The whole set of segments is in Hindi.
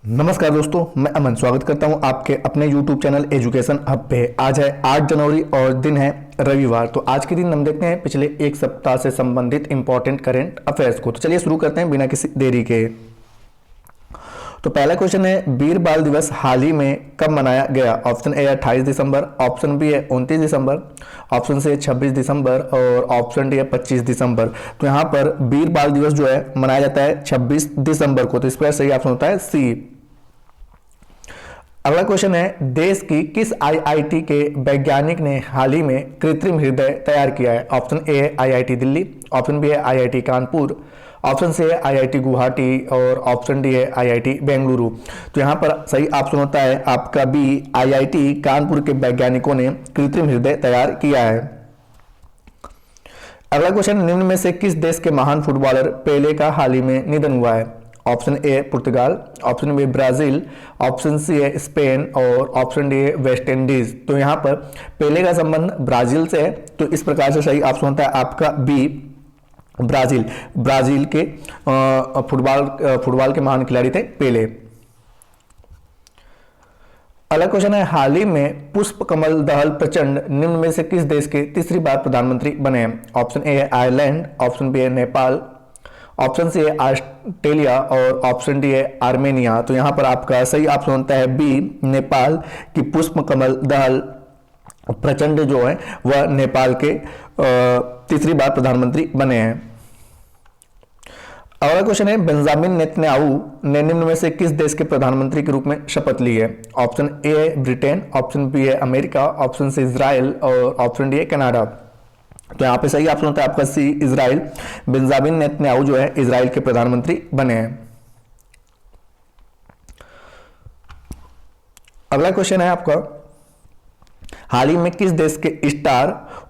नमस्कार दोस्तों, मैं अमन स्वागत करता हूं आपके अपने YouTube चैनल एजुकेशन हब पे। आज है 8 जनवरी और दिन है रविवार। तो आज के दिन हम देखते हैं पिछले एक सप्ताह से संबंधित इंपॉर्टेंट करंट अफेयर्स को। तो चलिए शुरू करते हैं बिना किसी देरी के। तो पहला क्वेश्चन है, वीर बाल दिवस हाल ही में कब मनाया गया? ऑप्शन ए है 28 दिसंबर, ऑप्शन बी है 29 दिसंबर, ऑप्शन सी है 26 दिसंबर और ऑप्शन डी है 25 दिसंबर। तो यहाँ पर वीर बाल दिवस जो है मनाया जाता है 26 दिसंबर को। तो इस पर सही ऑप्शन होता है सी। अगला क्वेश्चन है, देश की किस आईआईटी के वैज्ञानिक ने हाल ही में कृत्रिम हृदय तैयार किया है? ऑप्शन ए है आईआईटी दिल्ली, ऑप्शन बी है आईआईटी कानपुर, ऑप्शन सी है आईआईटी गुवाहाटी और ऑप्शन डी है आईआईटी बेंगलुरु। तो यहाँ पर सही ऑप्शन होता है आपका बी, आईआईटी कानपुर के वैज्ञानिकों ने कृत्रिम हृदय तैयार किया है। अगला क्वेश्चन, निम्न में से किस देश के महान फुटबॉलर पेले का हाल ही में निधन हुआ है? ऑप्शन ए पुर्तगाल, option B Brazil, option C है स्पेन और ऑप्शन डी है वेस्ट इंडीज। तो यहाँ पर पेले का संबंध ब्राजील से है, तो इस प्रकार से सही ऑप्शन होता है आपका बी, ब्राजील। ब्राजील के फुटबॉल के महान खिलाड़ी थे पेले। अगला क्वेश्चन है, हाल ही में पुष्प कमल दहल प्रचंड निम्न में से किस देश के तीसरी बार प्रधानमंत्री बने हैं? ऑप्शन ए है आयरलैंड, ऑप्शन बी है नेपाल, ऑप्शन सी है ऑस्ट्रेलिया और ऑप्शन डी है आर्मेनिया। तो यहां पर आपका सही ऑप्शन होता है बी, नेपाल की पुष्प कमल दहल प्रचंड जो है वह नेपाल के तीसरी बार प्रधानमंत्री बने हैं। अगला क्वेश्चन है, बेंजामिन नेतन्याहू ने निम्न में से किस देश के प्रधानमंत्री के रूप में शपथ ली है? ऑप्शन ए है ब्रिटेन, ऑप्शन बी है अमेरिका, ऑप्शन सी इजराइल और ऑप्शन डी है कनाडा। तो यहां पे सही ऑप्शन होता है आपका सी, इजराइल। बेंजामिन नेतन्याहू जो है इजराइल के प्रधानमंत्री बने हैं। अगला क्वेश्चन है आपका, हाल ही में किस देश के स्टार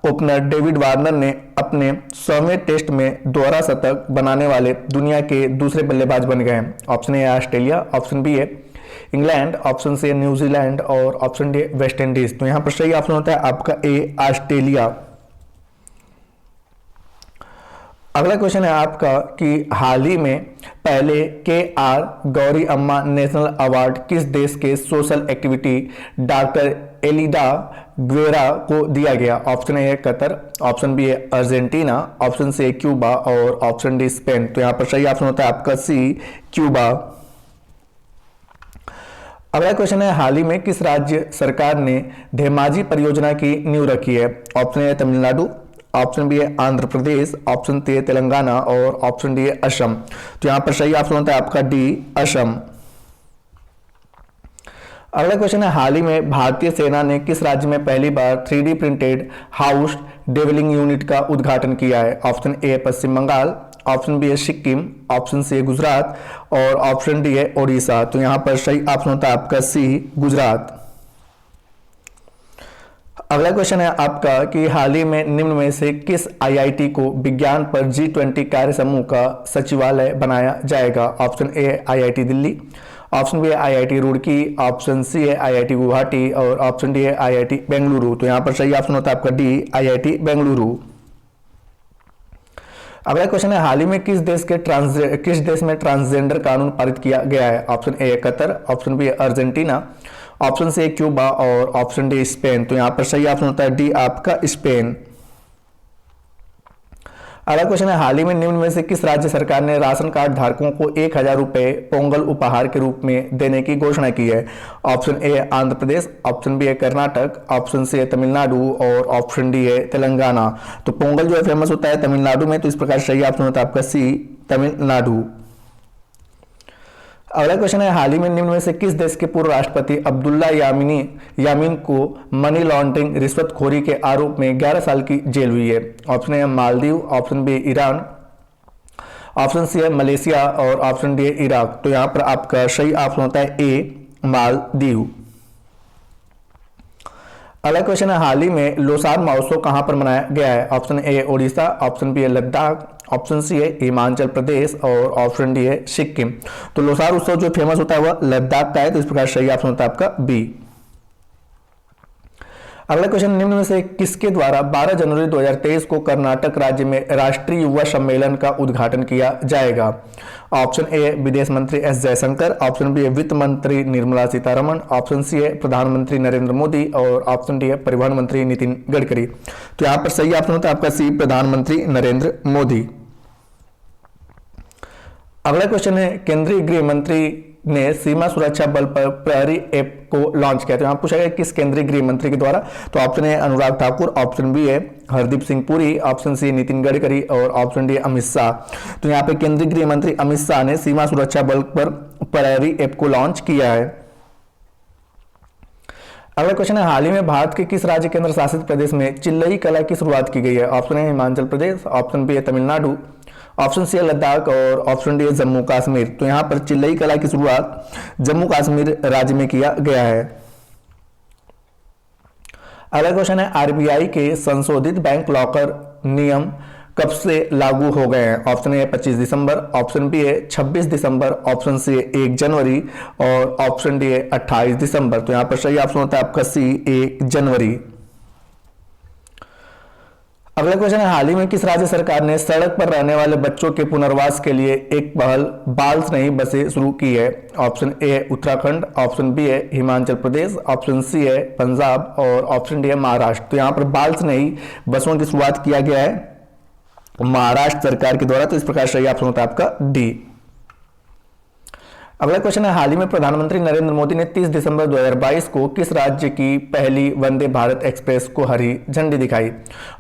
ओपनर डेविड वार्नर ने अपने 100वें टेस्ट में दोहरा शतक बनाने वाले दुनिया के दूसरे बल्लेबाज बन गए हैं? Option A Australia, option B है इंग्लैंड, ऑप्शन सी न्यूजीलैंड और ऑप्शन डी वेस्ट इंडीज। तो यहां पर सही ऑप्शन होता है आपका ए, ऑस्ट्रेलिया। अगला क्वेश्चन है आपका कि हाल ही में पहले के.आर. गौरी अम्मा नेशनल अवार्ड किस देश के social activity doctor Aleida Guevara को दिया गया? ऑप्शन ए है कतर, ऑप्शन बी है अर्जेंटीना, ऑप्शन सी है क्यूबा और ऑप्शन डी स्पेन। तो यहां पर सही ऑप्शन होता है आपका सी, क्यूबा। अगला क्वेश्चन है, हाल ही में किस राज्य सरकार ने धेमाजी परियोजना की नींव रखी है? ऑप्शन ए है तमिलनाडु, ऑप्शन बी है आंध्र प्रदेश, ऑप्शन सी है तेलंगाना और ऑप्शन डी है असम। तो यहां पर सही ऑप्शन होता है आपका डी, असम। अगला क्वेश्चन है, हाल ही में भारतीय सेना ने किस राज्य में पहली बार 3D प्रिंटेड हाउस डेवलिंग यूनिट का उद्घाटन किया है? ऑप्शन ए है पश्चिम बंगाल, ऑप्शन बी है सिक्किम, ऑप्शन सी है गुजरात और ऑप्शन डी है ओडिशा। तो यहां पर सही ऑप्शन होता है आपका सी, गुजरात। अगला क्वेश्चन है आपका कि हाल ही में निम्न में से किस आईआईटी को विज्ञान पर G20 कार्य समूह का सचिवालय बनाया जाएगा? Option A IIT Delhi, option B है आईआईटी रुड़की, ऑप्शन सी है आईआईटी गुवाहाटी और ऑप्शन डी है आईआईटी बेंगलुरु। तो यहां पर सही ऑप्शन होता है आपका डी, आईआईटी बेंगलुरु। अगला क्वेश्चन है, हाल ही में किस देश में ट्रांसजेंडर कानून पारित किया गया है? Option A Qatar, option B Argentina, option C Cuba और ऑप्शन डी स्पेन। तो यहां पर सही ऑप्शन होता है डी, आपका स्पेन। अगला क्वेश्चन है, हाल ही में निम्न में से किस राज्य सरकार ने राशन कार्ड धारकों को 1000 रुपए पोंगल उपहार के रूप में देने की घोषणा की है? Option A Andhra Pradesh, option B है कर्नाटक, ऑप्शन सी है तमिलनाडु और ऑप्शन डी है तेलंगाना। तो पोंगल जो है फेमस होता है तमिलनाडु में, तो इस प्रकार सही ऑप्शन होता है आपका सी, तमिलनाडु। अगला क्वेश्चन है, हाल ही में निम्न में से किस देश के पूर्व राष्ट्रपति अब्दुल्ला यामीन को मनी लॉन्ड्रिंग रिश्वतखोरी के आरोप में 11 साल की जेल हुई है? Option A Maldives, option B Iran, option C है मलेशिया और ऑप्शन डी है इराक। तो यहां पर आपका सही ऑप्शन होता है ए, मालदीव। अगला क्वेश्चन है, हाल ही में लोसार महोत्सव कहां पर मनाया गया है? Option A Odisha, option B है लद्दाख, ऑप्शन सी है हिमाचल प्रदेश और ऑप्शन डी है सिक्किम। तो लोसार उत्सव जो फेमस होता है वह लद्दाख का है, तो इस प्रकार सही ऑप्शन होता है आपका बी। अगला क्वेश्चन, निम्न में से किसके द्वारा 12 जनवरी 2023 को कर्नाटक राज्य में राष्ट्रीय युवा सम्मेलन का उद्घाटन किया जाएगा? ऑप्शन ए विदेश मंत्री एस जयशंकर, ऑप्शन बी वित्त मंत्री निर्मला सीतारमण, ऑप्शन सी है प्रधानमंत्री नरेंद्र मोदी और ऑप्शन डी है परिवहन मंत्री नितिन गडकरी। तो यहाँ पर सही ऑप्शन होता है आपका सी, प्रधानमंत्री नरेंद्र मोदी। अगला क्वेश्चन है, केंद्रीय गृह मंत्री ने सीमा सुरक्षा बल पर प्रहरी ऐप को लॉन्च किया। तो यहां पूछा गया किस केंद्रीय गृह मंत्री के द्वारा? तो option A Anurag Thakur, option B है हरदीप सिंह पुरी, ऑप्शन सी नितिन गडकरी और ऑप्शन डी अमित शाह। तो यहाँ पे केंद्रीय गृह मंत्री अमित शाह ने सीमा सुरक्षा बल पर प्रहरी ऐप को लॉन्च किया है। अगला क्वेश्चन है, हाल ही में भारत के किस राज्य केंद्र शासित प्रदेश में चिल्लई कला की शुरुआत की गई है? Option A Himachal Pradesh, option B है तमिलनाडु, ऑप्शन सी है लद्दाख और ऑप्शन डी है जम्मू कश्मीर। तो यहां पर चिल्लई कला की शुरुआत जम्मू कश्मीर राज्य में किया गया है। अगला क्वेश्चन है, आरबीआई के संशोधित बैंक लॉकर नियम कब से लागू हो गए हैं? ऑप्शन ए है 25 दिसंबर, ऑप्शन बी है 26 दिसंबर, ऑप्शन सी है 1 जनवरी और ऑप्शन डी है 28 दिसंबर। तो यहां पर सही ऑप्शन होता है आपका सी, 1 जनवरी। अगला क्वेश्चन है, हाल ही में किस राज्य सरकार ने सड़क पर रहने वाले बच्चों के पुनर्वास के लिए एक पहल बाल स्नेही बसें शुरू की है? ऑप्शन ए है उत्तराखंड, ऑप्शन बी है हिमाचल प्रदेश, ऑप्शन सी है पंजाब और ऑप्शन डी है महाराष्ट्र। तो यहाँ पर बाल स्नेही बसों की शुरुआत किया गया है महाराष्ट्र सरकार के द्वारा। तो इस प्रकार सही ऑप्शन होता है आपका डी। अगला क्वेश्चन है, हाल ही में प्रधानमंत्री नरेंद्र मोदी ने 30 दिसंबर 2022 को किस राज्य की पहली वंदे भारत एक्सप्रेस को हरी झंडी दिखाई?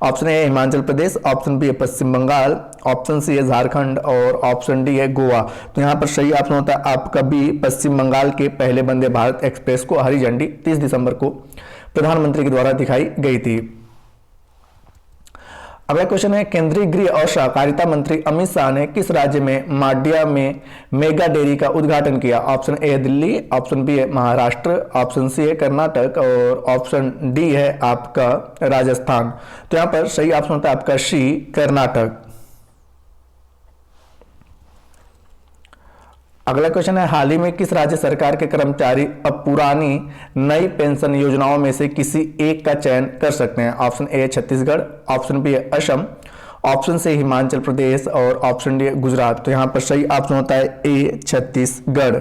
Option A Himachal Pradesh, option B है पश्चिम बंगाल, ऑप्शन सी है झारखंड और ऑप्शन डी है गोवा। तो यहाँ पर सही ऑप्शन होता है आपका बी, पश्चिम बंगाल के पहले वंदे भारत एक्सप्रेस को हरी झंडी 30 दिसंबर को प्रधानमंत्री के द्वारा दिखाई गई थी। अगला क्वेश्चन है, केंद्रीय गृह और सहकारिता मंत्री अमित शाह ने किस राज्य में मांड्या में मेगा डेयरी का उद्घाटन किया? ऑप्शन ए है दिल्ली, ऑप्शन बी है महाराष्ट्र, ऑप्शन सी है कर्नाटक और ऑप्शन डी है आपका राजस्थान। तो यहां पर सही ऑप्शन होता है आपका सी, कर्नाटक। अगला क्वेश्चन है, हाल ही में किस राज्य सरकार के कर्मचारी अब पुरानी नई पेंशन योजनाओं में से किसी एक का चयन कर सकते हैं? Option A Chhattisgarh, option B है असम, ऑप्शन सी हिमाचल प्रदेश और ऑप्शन डी गुजरात। तो यहां पर सही ऑप्शन होता है ए, छत्तीसगढ़।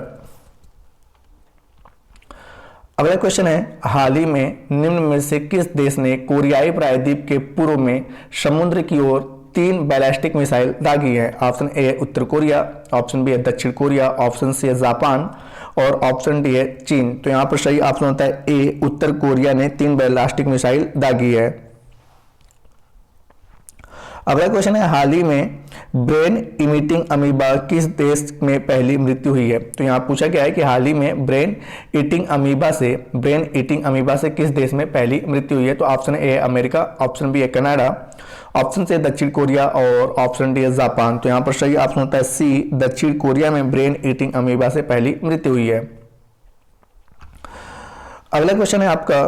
अगला क्वेश्चन है, हाल ही में निम्न में से किस देश ने कोरियाई प्रायद्वीप के पूर्व में समुद्र की ओर 3 बैलिस्टिक मिसाइल दागी है? ऑप्शन ए उत्तर कोरिया, ऑप्शन बी है दक्षिण कोरिया, ऑप्शन सी है जापान और ऑप्शन डी है चीन। तो यहां पर सही ऑप्शन होता है ए, उत्तर कोरिया ने 3 बैलिस्टिक मिसाइल दागी है। अगला क्वेश्चन है, हाल ही में ब्रेन इमिटिंग अमीबा किस देश में पहली मृत्यु हुई है? तो यहां पूछा गया है कि हाल ही में ब्रेन ईटिंग अमीबा से किस देश में पहली मृत्यु हुई है? तो option A America, option B है कनाडा, ऑप्शन सी दक्षिण कोरिया और ऑप्शन डी है जापान। तो यहां पर सही ऑप्शन होता है सी, दक्षिण कोरिया में ब्रेन ईटिंग अमीबा से पहली मृत्यु हुई है। अगला क्वेश्चन है आपका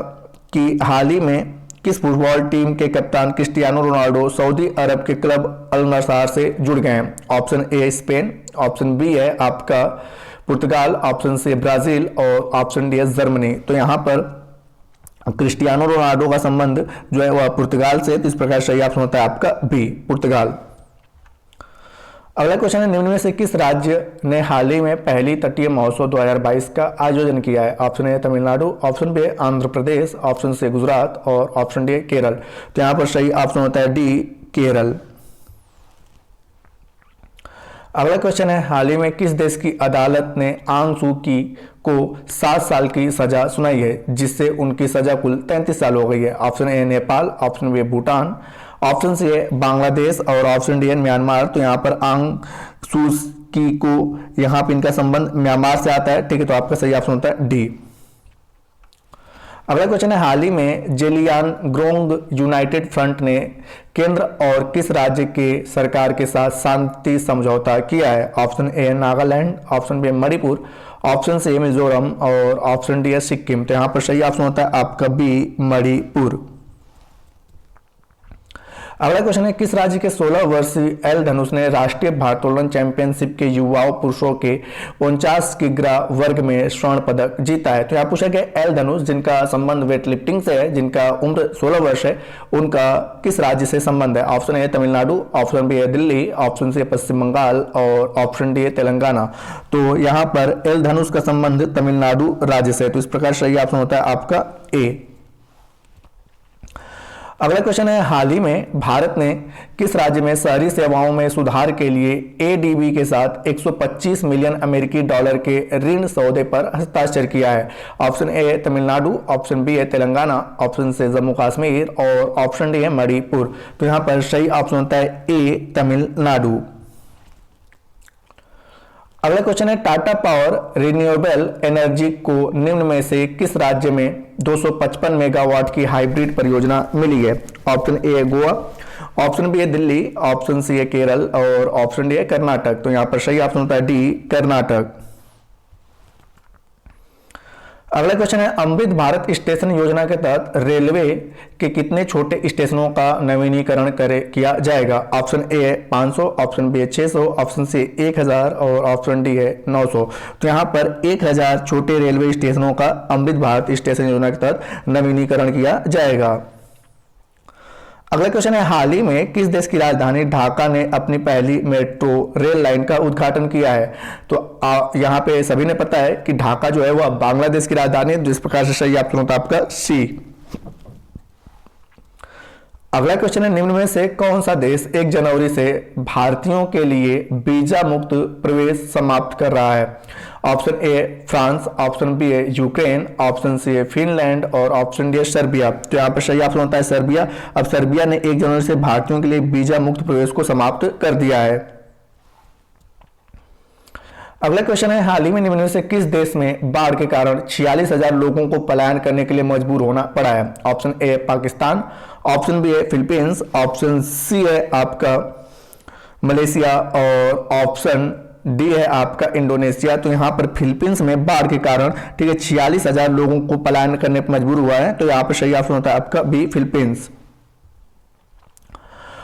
कि हाल ही में किस फुटबॉल टीम के कप्तान क्रिस्टियानो रोनाल्डो सऊदी अरब के क्लब अल नसार से जुड़ गए हैं? Option A Spain, option B है आपका पुर्तगाल, ऑप्शन सी ब्राजील और ऑप्शन डी है जर्मनी। तो यहां पर क्रिस्टियानो रोनाल्डो का संबंध जो है वह पुर्तगाल से, तो इस प्रकार सही ऑप्शन होता है आपका बी, पुर्तगाल। अगला क्वेश्चन है, निम्न में से किस राज्य ने हाल ही में पहली तटीय महोत्सव 2022 का आयोजन किया है? Option A Tamil Nadu, option B Andhra Pradesh, option C Gujarat और ऑप्शन डी केरल। तो यहां पर सही ऑप्शन होता है डी, केरल। अगला क्वेश्चन है, हाल ही में किस देश की अदालत ने आंग सू की को 7 साल की सजा सुनाई है, जिससे उनकी सजा कुल 33 साल हो गई है? Option A Nepal, option B Bhutan, option C है बांग्लादेश और ऑप्शन डी है म्यांमार। तो यहाँ पर आंग सू की को यहाँ पे इनका संबंध म्यांमार से आता है, ठीक है। तो आपका सही ऑप्शन होता है डी। अगला क्वेश्चन है, हाल ही में जेलियान ग्रोंग यूनाइटेड फ्रंट ने केंद्र और किस राज्य के सरकार के साथ शांति समझौता किया है? Option A Nagaland, option B Manipur, option C Mizoram और ऑप्शन डी है सिक्किम। तो यहां पर सही ऑप्शन होता है आपका बी, मणिपुर। अगला क्वेश्चन है, किस राज्य के 16 वर्षीय एल धनुष ने राष्ट्रीय भारोत्तोलन चैंपियनशिप के युवाओं पुरुषों के 49 किग्रा वर्ग में स्वर्ण पदक जीता है? तो यहाँ पूछा गया एल धनुष जिनका संबंध वेट लिफ्टिंग से है, जिनका उम्र 16 वर्ष है, उनका किस राज्य से संबंध है? Option A Tamil Nadu, option B है दिल्ली, ऑप्शन सी पश्चिम बंगाल और ऑप्शन डी है तेलंगाना। तो यहाँ पर एल धनुष का संबंध तमिलनाडु राज्य से है, तो इस प्रकार सही ऑप्शन होता है आपका ए। अगला क्वेश्चन है, हाल ही में भारत ने किस राज्य में शहरी सेवाओं में सुधार के लिए एडीबी के साथ 125 मिलियन अमेरिकी डॉलर के ऋण सौदे पर हस्ताक्षर किया है? Option A Tamil Nadu, option B है तेलंगाना, ऑप्शन सी जम्मू कश्मीर और ऑप्शन डी है मणिपुर। तो यहां पर सही ऑप्शन होता है ए तमिलनाडु। अगला क्वेश्चन है, टाटा पावर रिन्यूएबल एनर्जी को निम्न में से किस राज्य में 255 मेगावाट की हाइब्रिड परियोजना मिली है? ऑप्शन ए है गोवा, ऑप्शन बी है दिल्ली, ऑप्शन सी है केरल और ऑप्शन डी है कर्नाटक। तो यहां पर सही ऑप्शन होता है डी कर्नाटक। अगला क्वेश्चन है, अमृत भारत स्टेशन योजना के तहत रेलवे के कितने छोटे स्टेशनों का नवीनीकरण किया जाएगा? ऑप्शन ए है 500, ऑप्शन बी है 600, ऑप्शन सी 1000 और ऑप्शन डी है 900। तो यहाँ पर 1000 छोटे रेलवे स्टेशनों का अमृत भारत स्टेशन योजना के तहत नवीनीकरण किया जाएगा। अगला क्वेश्चन है, हाल ही में किस देश की राजधानी ढाका ने अपनी पहली मेट्रो रेल लाइन का उद्घाटन किया है? तो यहाँ पे सभी ने पता है कि ढाका जो है वह बांग्लादेश की राजधानी है, जिस प्रकार से सही ऑप्शन होता है आपका सी। अगला क्वेश्चन है, निम्न में से कौन सा देश 1 जनवरी से भारतीयों के लिए वीजा मुक्त प्रवेश समाप्त कर रहा है? Option A France, option B है यूक्रेन, ऑप्शन सी है फिनलैंड और ऑप्शन डी है सर्बिया। तो यहाँ पर सही ऑप्शन होता है सर्बिया। अब सर्बिया ने 1 जनवरी से भारतीयों के लिए वीजा मुक्त प्रवेश को समाप्त कर दिया है। अगला क्वेश्चन है, हाल ही में निम्न में से किस देश में बाढ़ के कारण 46,000 लोगों को पलायन करने के लिए मजबूर होना पड़ा है? Option A Pakistan, option B है फिलीपींस, ऑप्शन सी है आपका मलेशिया और ऑप्शन डी है आपका इंडोनेशिया। तो यहां पर फिलीपींस में बाढ़ के कारण ठीक है 46,000 लोगों को पलायन करने पर मजबूर हुआ है। तो यहां पर सही ऑप्शन होता है आपका बी फिलीपींस।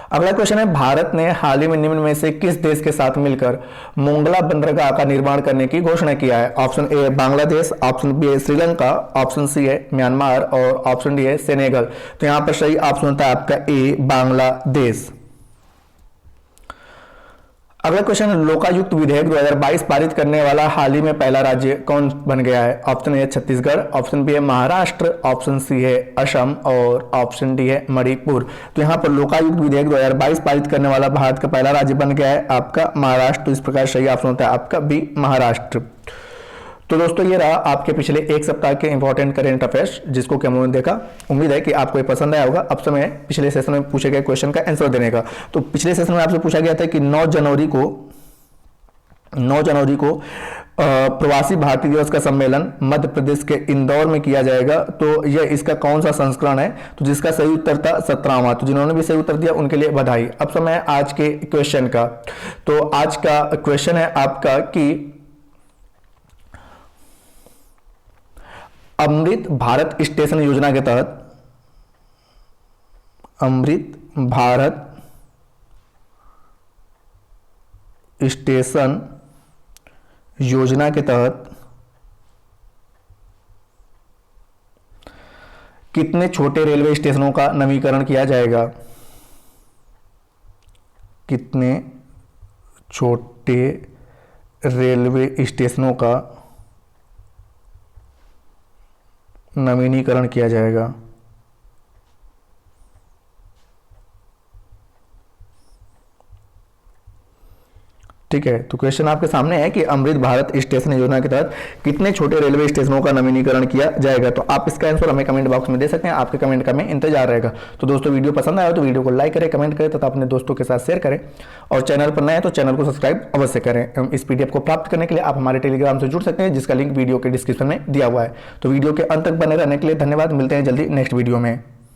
अगला क्वेश्चन है, भारत ने हाल ही में निम्न में से किस देश के साथ मिलकर मोंगला बंदरगाह का निर्माण करने की घोषणा किया है? Option A Bangladesh, option B है श्रीलंका, ऑप्शन सी है म्यांमार और ऑप्शन डी है सेनेगल। तो यहां पर सही ऑप्शन होता है आपका ए बांग्लादेश। अगला क्वेश्चन, लोकायुक्त विधेयक 2022 पारित करने वाला हाल ही में पहला राज्य कौन बन गया है? Option A Chhattisgarh, option B है महाराष्ट्र, ऑप्शन सी है असम और ऑप्शन डी है मणिपुर। तो यहां पर लोकायुक्त विधेयक 2022 पारित करने वाला भारत का पहला राज्य बन गया है आपका महाराष्ट्र। तो इस प्रकार सही ऑप्शन होता है आपका बी महाराष्ट्र। तो दोस्तों ये रहा आपके पिछले 1 सप्ताह के इंपॉर्टेंट करेंट अफेयर्स, जिसको कि हमने देखा। उम्मीद है कि आपको ये पसंद आया होगा। अब समय पिछले सेशन में पूछे गए क्वेश्चन का आंसर देने का। तो पिछले सेशन में आपसे पूछा गया था कि 9 जनवरी को प्रवासी भारतीय दिवस का सम्मेलन मध्य प्रदेश के इंदौर में किया जाएगा। तो यह इसका कौन सा संस्करण है? तो जिसका सही उत्तर था 17वां। तो जिन्होंने भी सही उत्तर दिया उनके लिए बधाई। अब समय आज के क्वेश्चन का। तो आज का क्वेश्चन है आपका कि अमृत भारत स्टेशन योजना के तहत अमृत भारत स्टेशन योजना के तहत कितने छोटे रेलवे स्टेशनों का नवीकरण किया जाएगा? कितने छोटे रेलवे स्टेशनों का नवीनीकरण किया जाएगा? ठीक है, तो क्वेश्चन आपके सामने है कि अमृत भारत स्टेशन योजना के तहत कितने छोटे रेलवे स्टेशनों का नवीनीकरण किया जाएगा। तो आप इसका आंसर हमें कमेंट बॉक्स में दे सकते हैं। आपके कमेंट का हमें इंतजार रहेगा। तो दोस्तों वीडियो पसंद आया तो वीडियो को लाइक करें, कमेंट करें तथा अपने दोस्तों के साथ शेयर करें और चैनल पर नए हैं तो चैनल को सब्सक्राइब अवश्य करें। इस पीडीएफ को प्राप्त करने के लिए आप हमारे टेलीग्राम से जुड़ सकते हैं, जिसका लिंक वीडियो के डिस्क्रिप्शन में दिया हुआ है। तो वीडियो के अंत तक बने रहने के लिए धन्यवाद। मिलते हैं जल्दी नेक्स्ट वीडियो में।